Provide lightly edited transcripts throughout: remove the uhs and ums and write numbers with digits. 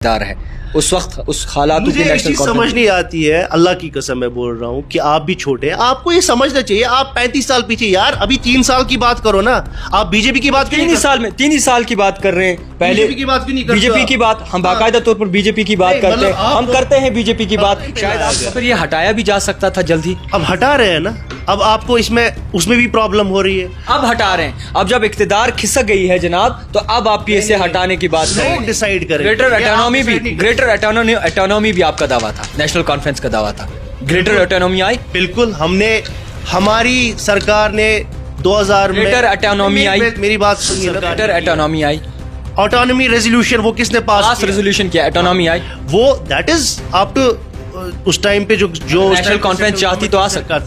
دار ہے اس وقت اس حالات مجھے ایک چیز سمجھ نہیں آتی ہے, اللہ کی قسم میں بول رہا ہوں کہ آپ بھی چھوٹے ہیں, آپ کو یہ سمجھنا چاہیے. آپ 35 سال پیچھے, یار ابھی 3 سال کی بات کرو نا. آپ بی جے پی کی بات کیوں نہیں 3 سال کی بات کر رہے ہیں. پہلے کی بات کیوں نہیں کرتے؟ بی جے پی کی بات ہم باقاعدہ طور پر بی جے پی کی بات کرتے ہیں, ہم کرتے ہیں بی جے پی کی بات. شاید پھر یہ ہٹایا بھی جا سکتا تھا جلد ہی. اب ہٹا رہے ہیں نا, اب آپ کو اس میں بھی پرابلم ہو رہی ہے. اب ہٹا رہے ہیں. اب جب اقتدار کھسک گئی ہے جناب, تو اب آپ پی ایس اے ہٹانے کی بات کریں. لوگ ڈیسائیڈ کریں. گریٹر اٹانومی بھی آپ کا دعویٰ تھا, نیشنل کانفرنس کا دعویٰ تھا. گریٹر اٹانومی آئی, بالکل. ہماری سرکار نے 2000 میں گریٹر اٹانومی آئی. میری بات سنیے. گریٹر اٹانومی آئی, آٹونومی ریزولوشن وہ کس نے پاس ریزولوشن کیا؟ اٹانومی آئی. وہ دیٹ از آپ ٹو اس ٹائم پہ جو نیشنل کانفرنس چاہتی تو آ سکتا.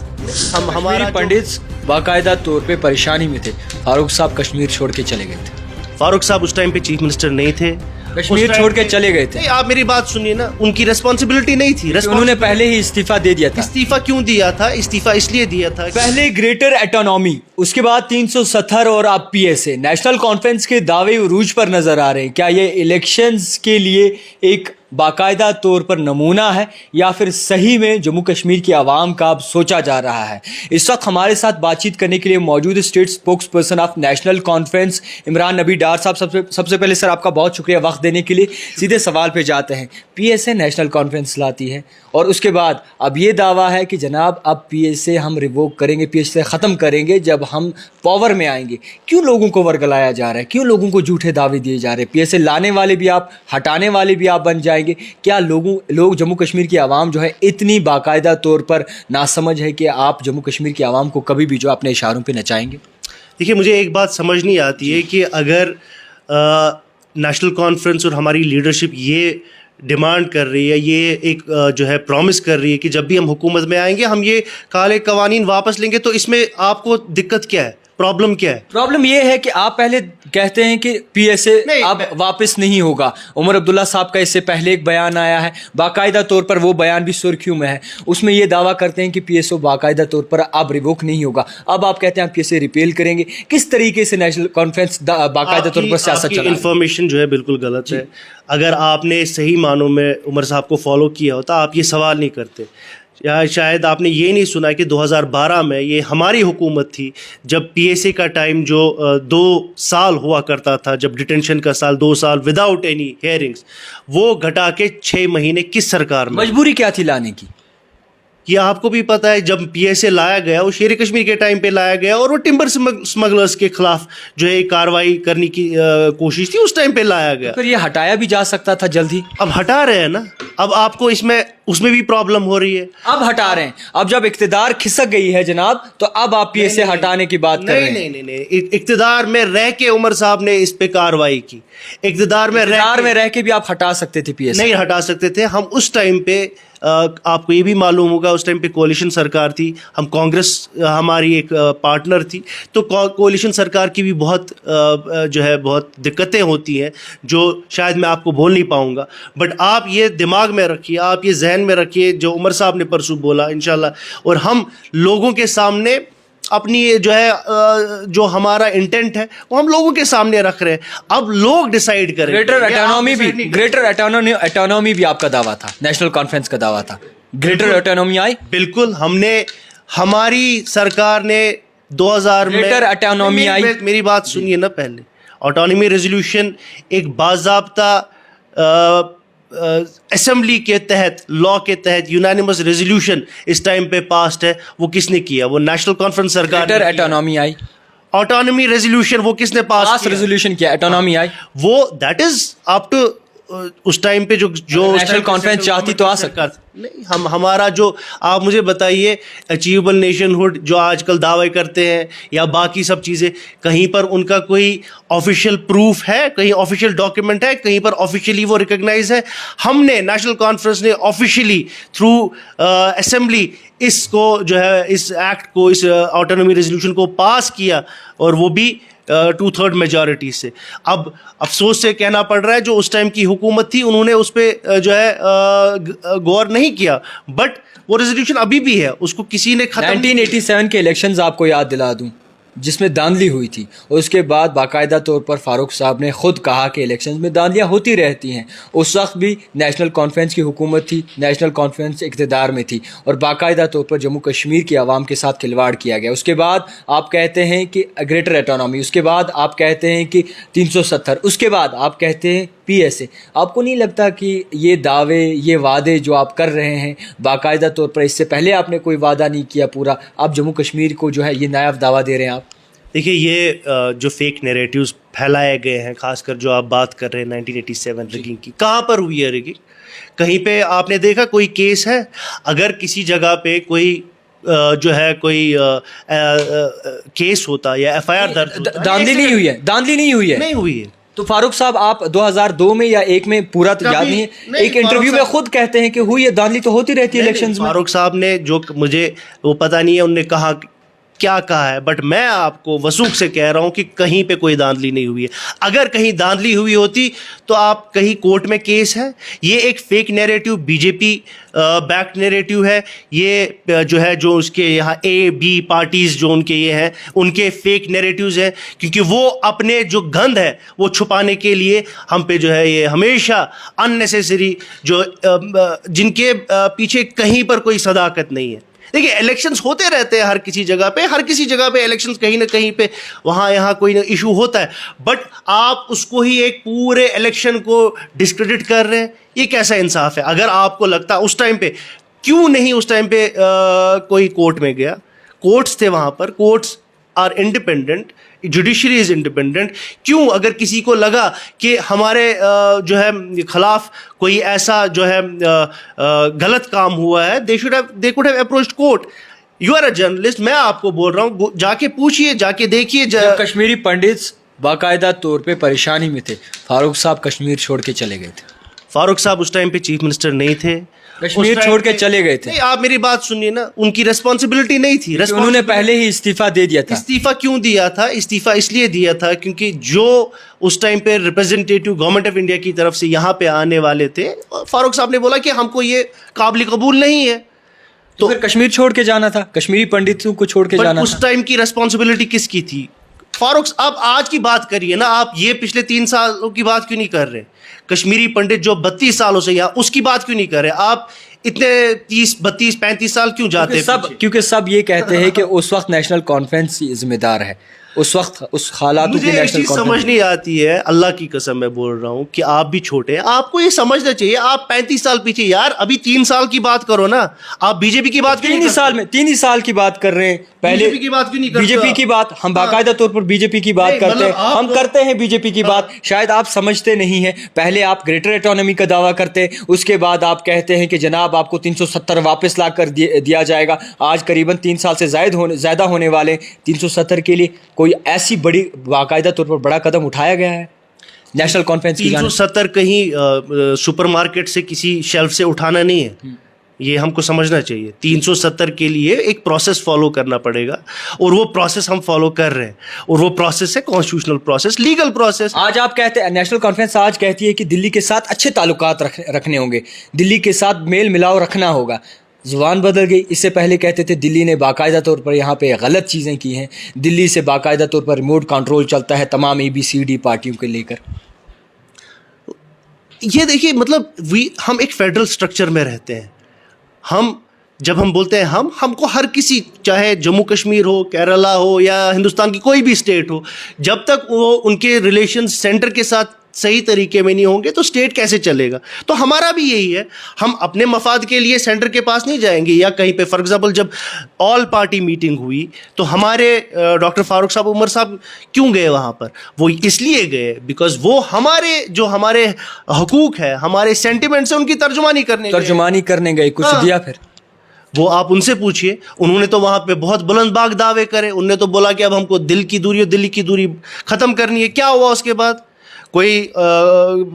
ہمارے پنڈت باقاعدہ طور پہ پریشانی میں تھے. فاروق صاحب کشمیر چھوڑ کے چلے گئے تھے. فاروق صاحب اس ٹائم پہ چیف منسٹر نہیں تھے, کشمیر چھوڑ کے چلے گئے تھے. آپ میری بات سنیے نا, ان کی ریسپانسبلٹی نہیں تھی. انہوں نے پہلے ہی استعفیٰ دے دیا تھا. استعفیٰ کیوں دیا تھا؟ استعفیٰ اس لیے دیا تھا, پہلے گریٹر اٹانومی, اس کے بعد 370 اور اب P S A. National conference کے دعوے عروج پر نظر آ رہے ہیں. کیا یہ الیکشنز کے لیے ایک باقاعدہ طور پر نمونہ ہے, یا پھر صحیح میں جموں کشمیر کی عوام کا اب سوچا جا رہا ہے؟ اس وقت ہمارے ساتھ بات چیت کرنے کے لیے موجود state spokes person of national conference Imran نبی ڈار صاحب. سب سے پہلے سر آپ کا بہت شکریہ وقت دینے کے لیے. سیدھے سوال پہ جاتے ہیں. P S a national conference لاتی ہے, اور اس کے بعد اب یہ دعویٰ ہے کہ جناب اب پی ایس اے ہم ریووک کریں گے, پی ایس اے ختم کریں گے جب ہم پاور میں آئیں گے. کیوں لوگوں کو ورگلایا جا رہا ہے؟ کیوں لوگوں کو جھوٹے دعوے دیے جا رہے ہیں؟ پی ایس اے لانے والے بھی آپ, ہٹانے والے بھی آپ بن جائیں گے. کیا لوگ جموں کشمیر کی عوام جو ہے اتنی باقاعدہ طور پر ناسمجھ ہے کہ آپ جموں کشمیر کی عوام کو کبھی بھی جو اپنے اشاروں پہ نچائیں گے؟ دیکھیے, مجھے ایک بات سمجھ نہیں آتی ہے کہ اگر نیشنل کانفرنس اور ہماری لیڈرشپ یہ ڈیمانڈ کر رہی ہے, یہ ایک جو ہے پرومس کر رہی ہے کہ جب بھی ہم حکومت میں آئیں گے ہم یہ کالے قوانین واپس لیں گے, تو اس میں آپ کو دقت کیا ہے؟ پرابلم کیا ہے؟ پرابلم یہ ہے کہ آپ پہلے کہتے ہیں کہ پی ایس اے اب واپس نہیں ہوگا. عمر عبداللہ صاحب کا اس سے پہلے ایک بیان آیا ہے, باقاعدہ طور پر وہ بیان بھی سرخیوں میں ہے. اس میں یہ دعویٰ کرتے ہیں کہ پی ایس او باقاعدہ طور پر اب ریووک نہیں ہوگا. اب آپ کہتے ہیں آپ پی ایس اے ریپیل کریں گے. کس طریقے سے نیشنل کانفرنس باقاعدہ طور پر سیاست چلا؟ انفارمیشن جو ہے بالکل غلط ہے. اگر آپ نے صحیح معنوں میں عمر صاحب کو فالو کیا ہوتا آپ یہ سوال نہیں کرتے. یا شاید آپ نے یہ نہیں سنا کہ 2012 میں یہ ہماری حکومت تھی جب پی ایس اے کا ٹائم جو 2 سال ہوا کرتا تھا, جب ڈیٹینشن کا سال 2 سال وداؤٹ اینی ہیئرنگس, وہ گھٹا کے 6 مہینے کس سرکار میں. مجبوری کیا تھی لانے کی؟ یہ آپ کو بھی پتہ ہے. جب پی ایس اے لایا گیا وہ شیر کشمیر کے ٹائم پہ لایا گیا, اور وہ ٹمبر اسمگلرس کے خلاف جو ہے کارروائی کرنے کی کوشش تھی, اس ٹائم پہ لایا گیا. پھر یہ ہٹایا بھی جا سکتا تھا جلد ہی. اب ہٹا رہے ہیں نا, اب آپ کو اس میں بھی پرابلم ہو رہی ہے. اب ہٹا رہے ہیں. اب جب اقتدار کھسک گئی ہے جناب, تو اب آپ پی ایس اے ہٹانے کی بات کر رہے ہیں. نہیں, اقتدار میں رہ کے عمر صاحب نے اس پہ کارروائی کی. اقتدار میں رہ کے بھی آپ ہٹا سکتے تھے پی ایس اے. نہیں ہٹا سکتے تھے. ہم اس ٹائم پہ, آپ کو یہ بھی معلوم ہوگا, اس ٹائم پہ کولیشن سرکار تھی, ہم کانگریس ہماری ایک پارٹنر تھی, تو کولیشن سرکار کی بھی بہت جو ہے بہت دقتیں ہوتی ہیں جو شاید میں آپ کو بول نہیں پاؤں گا. بٹ آپ یہ دماغ میں رکھیے, آپ یہ ذہن میں رکھیے جو عمر صاحب نے پرسوں بولا انشاءاللہ, اور ہم لوگوں کے سامنے اپنی جو ہے جو ہمارا انٹینٹ ہے وہ ہم لوگوں کے سامنے رکھ رہے ہیں. اب لوگ ڈیسائیڈ کریں. گریٹر اٹانومی بھی آپ کا دعویٰ تھا, نیشنل کانفرنس کا دعویٰ تھا. گریٹر اٹانومی آئی. بالکل, ہماری سرکار نے 2000 میں گریٹر اٹانومی آئی. میری بات سنیے نا پہلے. آٹونومی ریزولوشن ایک باضابطہ اسمبلی کے تحت, لا کے تحت یونانیمس ریزولوشن اس ٹائم پہ پاسڈ ہے. وہ کس نے کیا؟ وہ نیشنل کانفرنس سرکار. گریٹر اٹانومی آئی. آٹونومی ریزولوشن وہ کس نے پاس ریزولوشن کیا؟ اٹانومی آئی. وہ دیٹ از آپ ٹو اس ٹائم پہ جو نیشنل کانفرنس چاہتی تو آ سکتا. نہیں, ہمارا جو آپ مجھے بتائیے اچیویبل نیشن ہوڈ جو آج کل دعوے کرتے ہیں یا باقی سب چیزیں, کہیں پر ان کا کوئی آفیشیل پروف ہے, کہیں آفیشیل ڈاکیومنٹ ہے, کہیں پر آفیشیلی وہ ریکگنائز ہے؟ ہم نے نیشنل کانفرنس نے آفیشیلی تھرو اسمبلی اس کو جو ہے اس ایکٹ کو, اس آٹونومی ریزولوشن کو پاس کیا, اور وہ بھی 2/3 میجورٹی سے. اب افسوس سے کہنا پڑ رہا ہے جو اس ٹائم کی حکومت تھی انہوں نے اس پہ جو ہے غور نہیں کیا, بٹ وہ ریزولوشن ابھی بھی ہے, اس کو کسی نے ختم. 1987 کے الیکشنز آپ کو یاد دلا دوں, جس میں دھاندلی ہوئی تھی. اور اس کے بعد باقاعدہ طور پر فاروق صاحب نے خود کہا کہ الیکشنز میں دھاندلیاں ہوتی رہتی ہیں. اس وقت بھی نیشنل کانفرنس کی حکومت تھی, نیشنل کانفرنس اقتدار میں تھی, اور باقاعدہ طور پر جموں کشمیر کی عوام کے ساتھ کھلواڑ کیا گیا. اس کے بعد آپ کہتے ہیں کہ گریٹر اٹانومی, اس کے بعد آپ کہتے ہیں کہ 370, اس کے بعد آپ کہتے ہیں پی ایس اے. آپ کو نہیں لگتا کہ یہ دعوے, یہ وعدے جو آپ کر رہے ہیں باقاعدہ طور پر, اس سے پہلے آپ نے کوئی وعدہ نہیں کیا پورا, آپ جموں کشمیر کو جو ہے یہ نایاب دعویٰ دے رہے ہیں آپ؟ دیکھیے یہ جو فیک نیریٹیوز پھیلائے گئے ہیں, خاص کر جو آپ بات کر رہے ہیں 1987 ریگنگ کی, کہاں پر ہوئی ہے ریگنگ؟ کہیں پہ آپ نے دیکھا کوئی کیس ہے؟ اگر کسی جگہ پہ کوئی جو ہے کوئی کیس ہوتا یا ایف آئی آر درج ہوتا, دھاندلی نہیں ہوئی ہے, دھاندلی نہیں ہوئی ہے, نہیں ہوئی ہے. تو فاروق صاحب آپ 2002 میں یا 1 میں پورا تو یاد نہیں ہے, ایک انٹرویو میں خود کہتے ہیں کہ ہوئی ہے, دھاندلی تو ہوتی رہتی ہے الیکشنز میں. فاروق صاحب نے جو, مجھے وہ پتہ نہیں ہے انہوں نے کہا کیا کہا ہے, بٹ میں آپ کو وثوق سے کہہ رہا ہوں کہ کہیں پہ کوئی دھاندلی نہیں ہوئی ہے. اگر کہیں دھاندلی ہوئی ہوتی تو آپ کہیں کورٹ میں کیس ہے. یہ ایک fake narrative, B J P back narrative ہے یہ, جو ہے جو اس کے یہاں اے بی پارٹیز جو ان کے یہ ہیں ان کے فیک نیریٹیوز ہیں, کیونکہ وہ اپنے جو گند ہے وہ چھپانے کے لیے ہم پہ جو ہے یہ ہمیشہ اننیسیسری جو جن کے پیچھے کہیں پر کوئی صداقت نہیں ہے. دیکھیے الیکشنز ہوتے رہتے ہیں ہر کسی جگہ پہ, ہر کسی جگہ پہ الیکشنز کہیں نہ کہیں پہ وہاں یہاں کوئی نہ ایشو ہوتا ہے, بٹ آپ اس کو ہی ایک پورے الیکشن کو ڈسکریڈٹ کر رہے ہیں, یہ کیسا انصاف ہے؟ اگر آپ کو لگتا اس ٹائم پہ, کیوں نہیں اس ٹائم پہ کوئی کورٹ میں گیا؟ کورٹس تھے وہاں پر, courts are independent, judiciary is independent. کیوں اگر کسی کو لگا کہ ہمارے جو ہے خلاف کوئی ایسا جو ہے غلط کام ہوا ہے, they could have approached court. You are a journalist, میں آپ کو بول رہا ہوں جا کے پوچھیے, جا کے دیکھیے. کشمیری پنڈتس باقاعدہ طور پہ پریشانی میں تھے, فاروق صاحب کشمیر چھوڑ کے چلے گئے تھے. فاروق صاحب اس ٹائم پہ چیف منسٹر نہیں تھے, کشمیر چھوڑ کے چلے گئے تھے. آپ میری بات سنیے نا, ان کی ریسپانسبلٹی نہیں تھی. انہوں نے پہلے ہی استعفیٰ دے دیا تھا. استعفیٰ کیوں دیا تھا؟ استعفیٰ اس لیے دیا تھا کیونکہ جو اس ٹائم پہ ریپرزینٹیٹیو گورنمنٹ آف انڈیا کی طرف سے یہاں پہ آنے والے تھے, فاروق صاحب نے بولا کہ ہم کو یہ قابل قبول نہیں ہے, تو پھر کشمیر چھوڑ کے جانا تھا, کشمیری پنڈتوں کو چھوڑ کے جانا. اس ٹائم کی ریسپانسبلٹی کس کی تھی؟ فاروق, اب آج کی بات کریے نا, آپ یہ پچھلے 3 سالوں کی بات کیوں نہیں کر رہے؟ کشمیری پنڈت جو 32 سالوں سے یہاں, اس کی بات کیوں نہیں کر رہے آپ؟ اتنے 30 32 35 سال کیوں جاتے ہیں؟ کیونکہ سب یہ کہتے ہیں کہ اس وقت نیشنل کانفرنس ذمہ دار ہے, اس وقت اس حالاتوں کی نیشنل کانفرنس. سمجھ نہیں آتی ہے, اللہ کی قسم میں بول رہا ہوں کہ آپ بھی چھوٹے ہیں, آپ کو یہ سمجھنا چاہیے. آپ 35 سال پیچھے, یار ابھی 3 سال کی بات کرو نا, آپ بی جے پی کی بات کیوں نہیں؟ 3 ہی سال کی بات کر رہے ہیں. پہلے کی بات کیوں نہیں کرتے؟ بی جے پی کی بات, ہم باقاعدہ طور پر بی جے پی کی بات کرتے ہیں, ہم کرتے ہیں بی جے پی کی بات. شاید آپ سمجھتے نہیں ہیں, پہلے آپ گریٹر اٹانومی کا دعویٰ کرتے, اس کے بعد آپ کہتے ہیں کہ جناب آپ کو 370 واپس لا کر دیا جائے گا. آج قریباً 3 سال سے زیادہ ہونے والے 370 کے لیے کوئی ایسی بڑی باقاعدہ طور پر بڑا قدم اٹھایا گیا ہے نیشنل کانفرنس کی جانب؟ 370 کہیں سپر مارکیٹ سے کسی شیلف سے اٹھانا نہیں ہے, یہ ہم کو سمجھنا چاہیے. 370 کے لیے ایک پروسیس فالو کرنا پڑے گا, اور وہ پروسیس ہم فالو کر رہے ہیں, اور وہ پروسیس ہے کانسٹیٹیوشنل پروسیس, لیگل پروسیس. آج آپ کہتے ہیں, نیشنل کانفرنس آج کہتی ہے کہ دلی کے ساتھ اچھے تعلقات رکھنے ہوں گے, دلی کے ساتھ میل ملاؤ رکھنا ہوگا. زبان بدل گئی. اس سے پہلے کہتے تھے دلی نے باقاعدہ طور پر یہاں پہ غلط چیزیں کی ہیں, دلی سے باقاعدہ طور پر ریموٹ کنٹرول چلتا ہے تمام ABCD پارٹیوں کے لے کر. یہ دیکھیے مطلب ہم ایک فیڈرل سٹرکچر میں رہتے ہیں. ہم جب ہم بولتے ہیں ہم کو ہر کسی, چاہے جموں کشمیر ہو, کیرلا ہو, یا ہندوستان کی کوئی بھی اسٹیٹ ہو, جب تک وہ ان کے ریلیشن سینٹر کے ساتھ صحیح طریقے میں نہیں ہوں گے تو اسٹیٹ کیسے چلے گا؟ تو ہمارا بھی یہی ہے, ہم اپنے مفاد کے لیے سینٹر کے پاس نہیں جائیں گے. یا کہیں پہ فار ایگزامپل جب آل پارٹی میٹنگ ہوئی تو ہمارے ڈاکٹر فاروق صاحب, عمر صاحب کیوں گئے وہاں پر؟ وہ اس لیے گئے بیکاز وہ ہمارے حقوق ہے, ہمارے سینٹیمنٹس ہیں, ان کی ترجمانی کرنے گئے. کچھ دیا پھر؟ وہ آپ ان سے پوچھیے. انہوں نے تو وہاں پہ بہت بلند باغ دعوے کرے, انہوں نے تو بولا کہ اب ہم کو دل کی دوری ختم کرنی ہے. کیا ہوا اس کے بعد؟ کوئی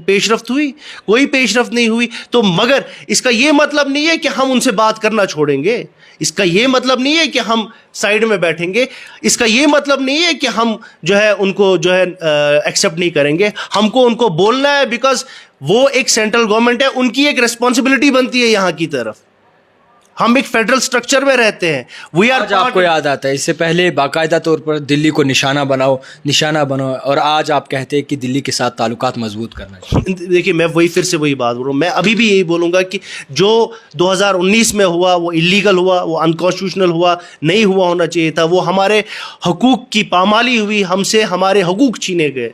پیش رفت ہوئی؟ کوئی پیش رفت نہیں ہوئی. تو مگر اس کا یہ مطلب نہیں ہے کہ ہم ان سے بات کرنا چھوڑیں گے, اس کا یہ مطلب نہیں ہے کہ ہم سائڈ میں بیٹھیں گے, اس کا یہ مطلب نہیں ہے کہ ہم جو ہے ان کو جو ہے ایکسیپٹ نہیں کریں گے. ہم کو ان کو بولنا ہے بیکاز وہ ایک سینٹرل گورنمنٹ ہے, ان کی ایک ریسپانسبلٹی بنتی ہے یہاں کی طرف. ہم ایک فیڈرل اسٹرکچر میں رہتے ہیں. وی آر آج آپ کو یاد آتا ہے اس سے پہلے باقاعدہ طور پر دلی کو نشانہ بناؤ اور آج آپ کہتے ہیں کہ دلی کے ساتھ تعلقات مضبوط کرنا چاہیے. دیکھیے میں پھر سے وہی بات بول رہا ہوں. میں ابھی بھی یہی بولوں گا کہ جو 2019 میں ہوا وہ اللیگل ہوا, وہ انکانسٹیٹیوشنل ہوا, نہیں ہوا ہونا چاہیے تھا. وہ ہمارے حقوق کی پامالی ہوئی, ہم سے ہمارے حقوق چھینے گئے,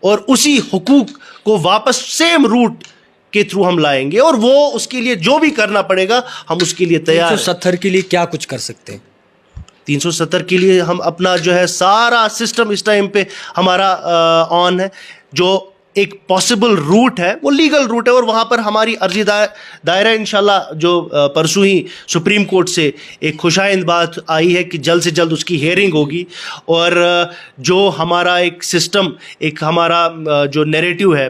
اور اسی حقوق کو واپس سیم روٹ کے تھرو ہم لائیں گے, اور وہ اس کے لیے جو بھی کرنا پڑے گا ہم اس کے لیے تیار ہیں. 370 کے لیے کیا کچھ کر سکتے ہیں؟ 370 کے لیے ہم اپنا جو ہے سارا سسٹم اس ٹائم پہ ہمارا آن ہے. جو ایک پاسبل روٹ ہے وہ لیگل روٹ ہے, اور وہاں پر ہماری عرضی دائرہ انشاءاللہ جو پرسوں ہی سپریم کورٹ سے ایک خوشائند بات آئی ہے کہ جلد سے جلد اس کی ہیئرنگ ہوگی. اور جو ہمارا ایک سسٹم, ایک ہمارا جو نیریٹو ہے,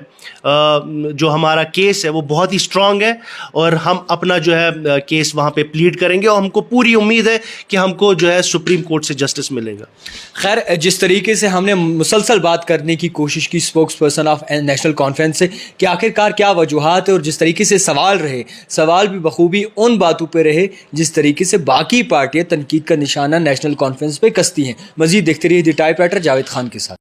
جو ہمارا کیس ہے وہ بہت ہی اسٹرانگ ہے, اور ہم اپنا جو ہے کیس وہاں پہ پلیڈ کریں گے, اور ہم کو پوری امید ہے کہ ہم کو جو ہے سپریم کورٹ سے جسٹس ملے گا. خیر, جس طریقے سے ہم نے مسلسل بات کرنے کی کوشش کی spokes person of national conference سے کہ آخرکار کیا وجوہات ہے, اور جس طریقے سے سوال بھی بخوبی ان باتوں پہ رہے جس طریقے سے باقی پارٹیاں تنقید کا نشانہ نیشنل کانفرنس پہ کستی ہیں. مزید دیکھتے رہیے the type writer Javed Khan کے ساتھ.